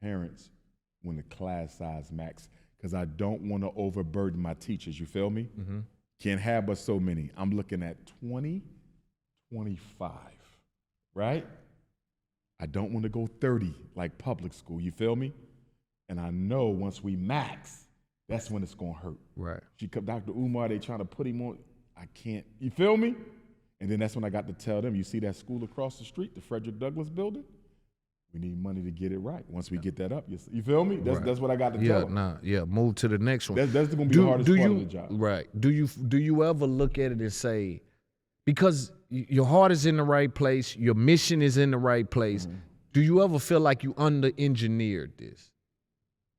parents when the class size max, because I don't want to overburden my teachers. You feel me? Mm-hmm. Can't have but so many. I'm looking at 20, 25, right? I don't want to go 30 like public school. You feel me? And I know once we max, that's when it's going to hurt. Right. Dr. Umar, they trying to put him on. I can't. You feel me? And then that's when I got to tell them, you see that school across the street, the Frederick Douglass building? We need money to get it right. Once we get that up, you feel me? That's what I got to tell them. Move to the next one. That's going to be the hardest part of the job. Right. Do you ever look at it and say, because your heart is in the right place, your mission is in the right place, do you ever feel like you under-engineered this?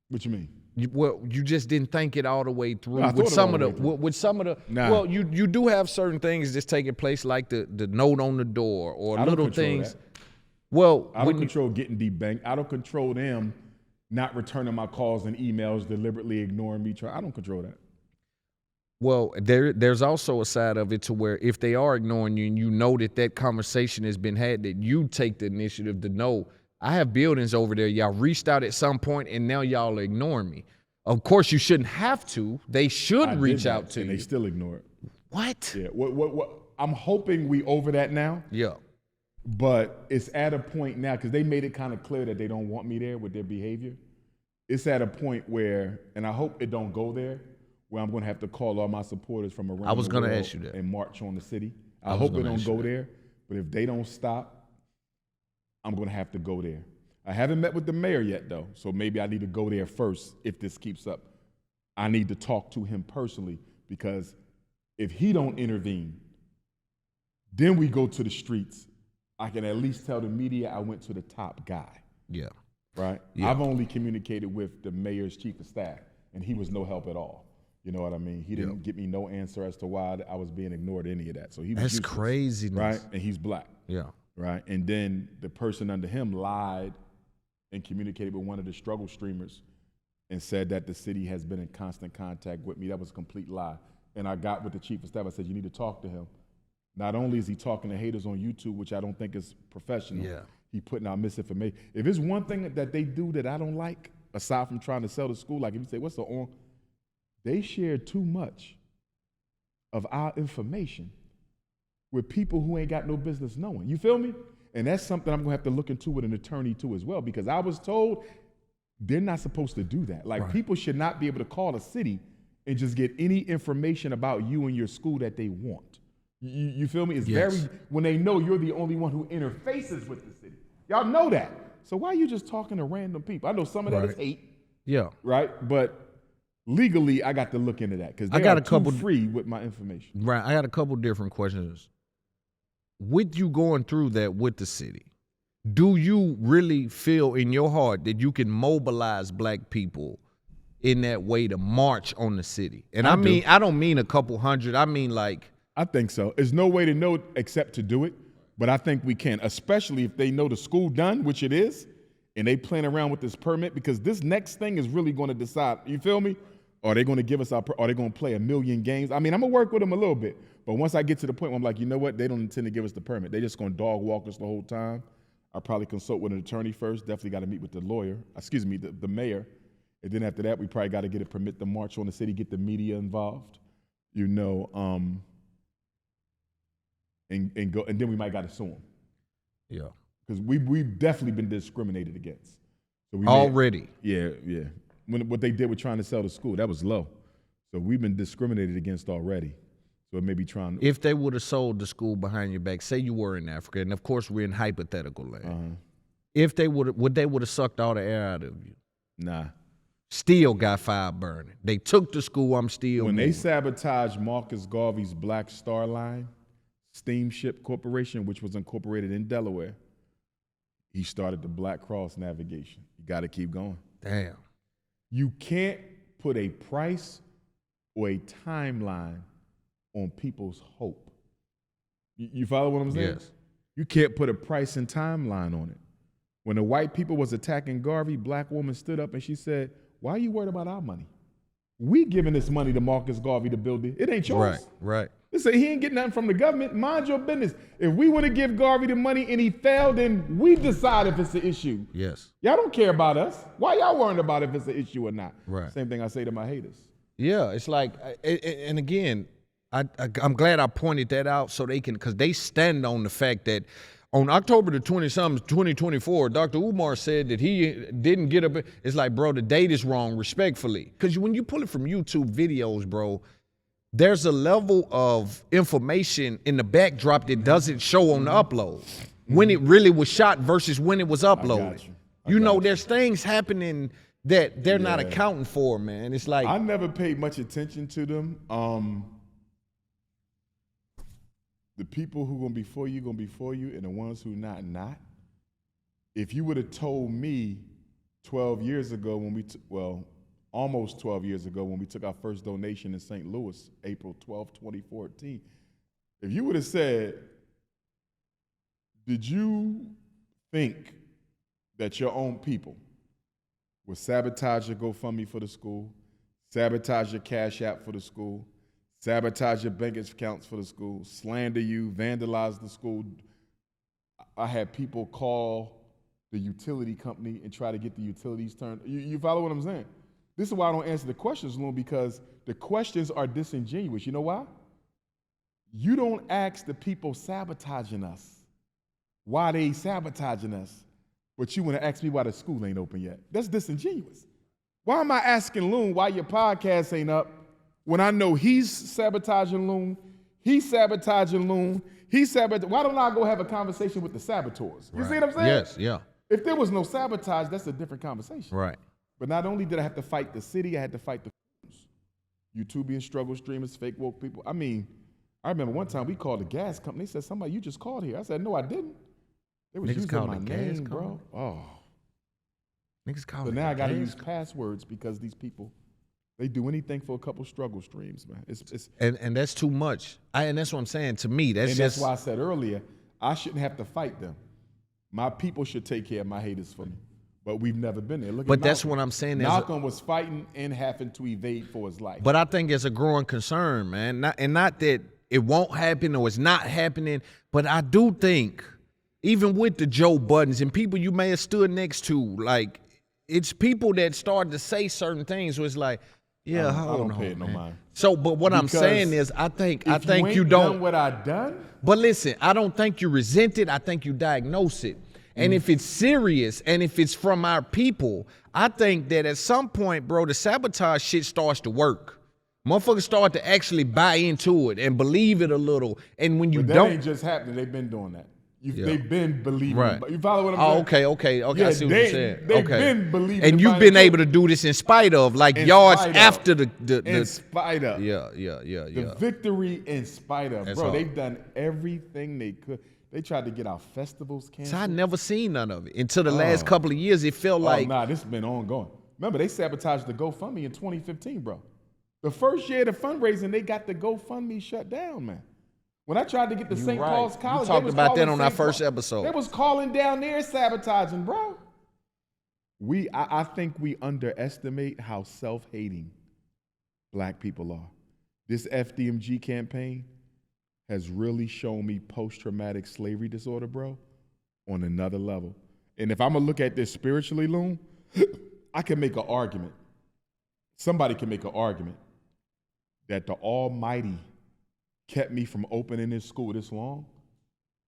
What you mean? You just didn't think it all the way through. No, with some of the well, you do have certain things that's taking place, like the note on the door or little things. That. Well, I don't control getting debanked. I don't control them not returning my calls and emails, deliberately ignoring me. I don't control that. Well, there's also a side of it to where if they are ignoring you and you know that conversation has been had, that you take the initiative to know, I have buildings over there. Y'all reached out at some point and now y'all are ignoring me. Of course, you shouldn't have to. They should reach out to you. And they still ignore it. What? Yeah. What? I'm hoping we over that now. Yeah. But it's at a point now, because they made it kind of clear that they don't want me there with their behavior. It's at a point where, and I hope it don't go there, where I'm going to have to call all my supporters from around the world. I was going to ask you that. And march on the city. I hope it don't go there. But if they don't stop, I'm going to have to go there. I haven't met with the mayor yet, though, so maybe I need to go there first if this keeps up. I need to talk to him personally, because if he don't intervene, then we go to the streets. I can at least tell the media I went to the top guy. Yeah. Right? Yeah. I've only communicated with the mayor's chief of staff, and he was no help at all. You know what I mean? He didn't give me no answer as to why I was being ignored, any of that. So he was That's useless, craziness. right? And he's black. Yeah. Right? And then the person under him lied and communicated with one of the struggle streamers and said that the city has been in constant contact with me. That was a complete lie. And I got with the chief of staff. I said, you need to talk to him. Not only is he talking to haters on YouTube, which I don't think is professional, he putting out misinformation. If it's one thing that they do that I don't like, aside from trying to sell the school, like if you say, what's the on? They share too much of our information with people who ain't got no business knowing. You feel me? And that's something I'm gonna have to look into with an attorney too as well, because I was told they're not supposed to do that. Like people should not be able to call a city and just get any information about you and your school that they want. You feel me? It's very, when they know you're the only one who interfaces with the city. Y'all know that. So why are you just talking to random people? I know some of that is hate. Yeah. Right? But legally, I got to look into that, because they are too free with my information. Right. I got a couple different questions. With you going through that with the city, do you really feel in your heart that you can mobilize black people in that way to march on the city? And I don't mean a couple hundred. I mean like. I think so. There's no way to know except to do it, but I think we can, especially if they know the school done, which it is, and they playing around with this permit, because this next thing is really going to decide, you feel me? Are they going to give us are they going to play a million games? I mean, I'm going to work with them a little bit, but once I get to the point where I'm like, you know what? They don't intend to give us the permit. They're just going to dog walk us the whole time. I'll probably consult with an attorney first. Definitely got to meet with the mayor. And then after that, we probably got to get a permit to march on the city, get the media involved, you know, and go, and then we might got to sue them. Yeah. Because we've definitely been discriminated against. So we already. Yeah. What they did with trying to sell the school, that was low. So we've been discriminated against already. So it may be trying. If they would have sold the school behind your back, say you were in Africa, and of course we're in hypothetical land. If they would have sucked all the air out of you? Nah. Still got fire burning. They took the school. I'm still. When they sabotaged Marcus Garvey's Black Star Line Steamship Corporation, which was incorporated in Delaware, he started the Black Cross navigation. You got to keep going. Damn. You can't put a price or a timeline on people's hope. You follow what I'm saying? Yes. You can't put a price and timeline on it. When the white people was attacking Garvey, black woman stood up and she said, why are you worried about our money? We giving this money to Marcus Garvey to build it. It ain't yours. Right. They say he ain't getting nothing from the government. Mind your business. If we want to give Garvey the money and he failed, then we decide if it's an issue. Yes. Y'all don't care about us. Why y'all worrying about if it's an issue or not? Right. Same thing I say to my haters. Yeah, it's like, and again, I'm glad I pointed that out so they can, because they stand on the fact that on October the 20-something, 2024, Dr. Umar said that he didn't get up. It's like, bro, the date is wrong, respectfully. Because when you pull it from YouTube videos, bro, there's a level of information in the backdrop that doesn't show on the upload. When it really was shot versus when it was uploaded. You know, there's things happening that they're not accounting for, man. It's like, I never paid much attention to them. The people who gonna be for you, and the ones who not. If you would have told me 12 years ago when almost 12 years ago when we took our first donation in St. Louis, April 12, 2014, if you would have said, did you think that your own people would sabotage your GoFundMe for the school, sabotage your Cash App for the school, sabotage your bank accounts for the school, slander you, vandalize the school? I had people call the utility company and try to get the utilities turned. You follow what I'm saying? This is why I don't answer the questions, Loon, because the questions are disingenuous. You know why? You don't ask the people sabotaging us why they sabotaging us, but you want to ask me why the school ain't open yet. That's disingenuous. Why am I asking Loon why your podcast ain't up when I know he's sabotaging Loon, he's sabotaging Loon, why don't I go have a conversation with the saboteurs? You see what I'm saying? Yes, yeah. If there was no sabotage, that's a different conversation. Right. But not only did I have to fight the city, I had to fight the YouTubian struggle streamers, fake woke people. I mean, I remember one time we called the gas company. They said, somebody, you just called here. I said, no, I didn't. They was using my name, bro. Oh. Niggas call So now I got to use passwords because these people, they do anything for a couple struggle streams, man. And that's too much. And that's what I'm saying. To me, that's why I said earlier, I shouldn't have to fight them. My people should take care of my haters for me. But we've never been there. Look but at that's Malcolm. what I'm saying. Malcolm was fighting and having to evade for his life. But I think it's a growing concern, man. Not that it won't happen or it's not happening, but I do think, even with the Joe Buttons and people you may have stood next to, like, it's people that start to say certain things where it's like, yeah, hold on, pay it no mind. So, but what I'm saying is, I think you don't done what I done. But listen, I don't think you resent it. I think you diagnose it. And if it's serious and if it's from our people, I think that at some point, bro, the sabotage shit starts to work. Motherfuckers start to actually buy into it and believe it a little. And when you But that ain't just happening. They've been doing that. They've been believing. Right. You follow what I'm saying? Okay. Yeah, I see what you're saying. They've been believing. And you've been able to do this in spite of, like, yards after in spite of. Yeah. The victory in spite of. That's bro, hard. They've done everything they could. They tried to get our festivals canceled. So I never seen none of it. Until the last couple of years, it felt like. Nah, this has been ongoing. Remember, they sabotaged the GoFundMe in 2015, bro. The first year of the fundraising, they got the GoFundMe shut down, man. When I tried to get the St. Paul's College, we talked about that on our first episode. They was calling down there sabotaging, bro. I think we underestimate how self-hating black people are. This FDMG campaign has really shown me post-traumatic slavery disorder, bro, on another level. And if I'm gonna look at this spiritually, Loon, I can make an argument. Somebody can make an argument that the Almighty kept me from opening this school this long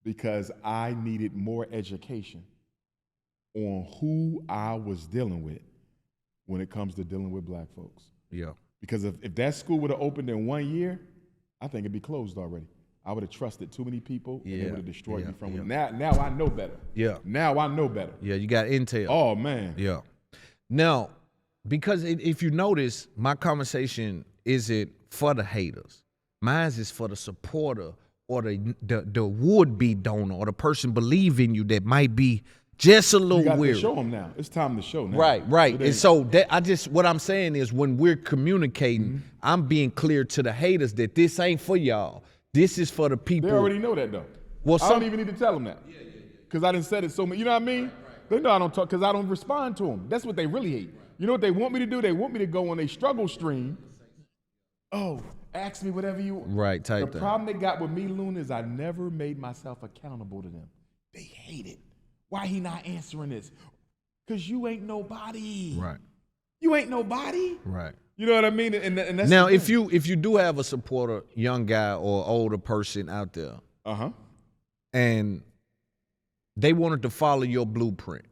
because I needed more education on who I was dealing with when it comes to dealing with black folks. Yeah. Because if that school would have opened in 1 year, I think it'd be closed already. I would have trusted too many people and they would have destroyed me from it. Now I know better. Yeah. Now I know better. Yeah, you got intel. Oh, man. Yeah. Now, because if you notice, my conversation isn't for the haters. Mine is for the supporter or the would-be donor or the person believing you that might be just a little weird. You got to show them now. It's time to show now. Right. And so what I'm saying is when we're communicating, I'm being clear to the haters that this ain't for y'all. This is for the people. They already know that, though. Well, I don't even need to tell them that. Because I done said it so many. You know what I mean? They know I don't talk because I don't respond to them. That's what they really hate. You know what they want me to do? They want me to go on a struggle stream. Oh, ask me whatever you want. Right, type The thing. problem they got with me, Loon, is I never made myself accountable to them. They hate it. Why he not answering this? Because you ain't nobody. Right. You ain't nobody. Right. You know what I mean? And that's Now, the if thing. you do have a supporter, young guy or older person out there, and they wanted to follow your blueprint,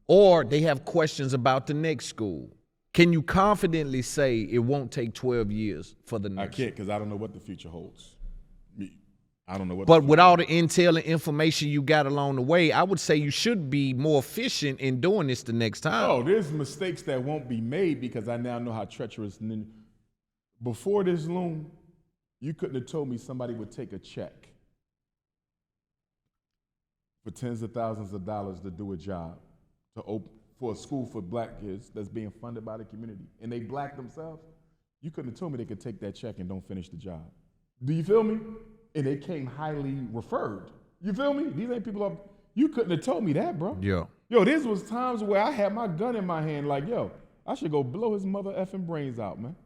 or they have questions about the next school, can you confidently say it won't take 12 years for the next? I can't because I don't know what the future holds. I don't know what. But with all the intel and information you got along the way, I would say you should be more efficient in doing this the next time. Oh, there's mistakes that won't be made because I now know how treacherous. Before this, Loon, you couldn't have told me somebody would take a check for tens of thousands of dollars to do a job, to open for a school for black kids that's being funded by the community, and they black themselves. You couldn't have told me they could take that check and don't finish the job. Do you feel me? And they came highly referred. You feel me? These ain't people up. You couldn't have told me that, bro. Yeah. Yo, this was times where I had my gun in my hand like, yo, I should go blow his mother effing brains out, man.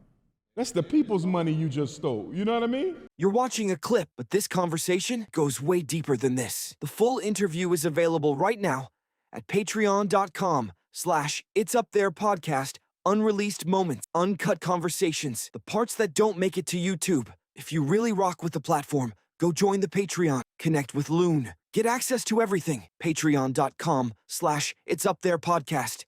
That's the people's money you just stole. You know what I mean? You're watching a clip, but this conversation goes way deeper than this. The full interview is available right now at patreon.com/itsuptherepodcast. Unreleased moments, uncut conversations, the parts that don't make it to YouTube. If you really rock with the platform, go join the Patreon. Connect with Loon. Get access to everything. Patreon.com/itsuptherepodcast.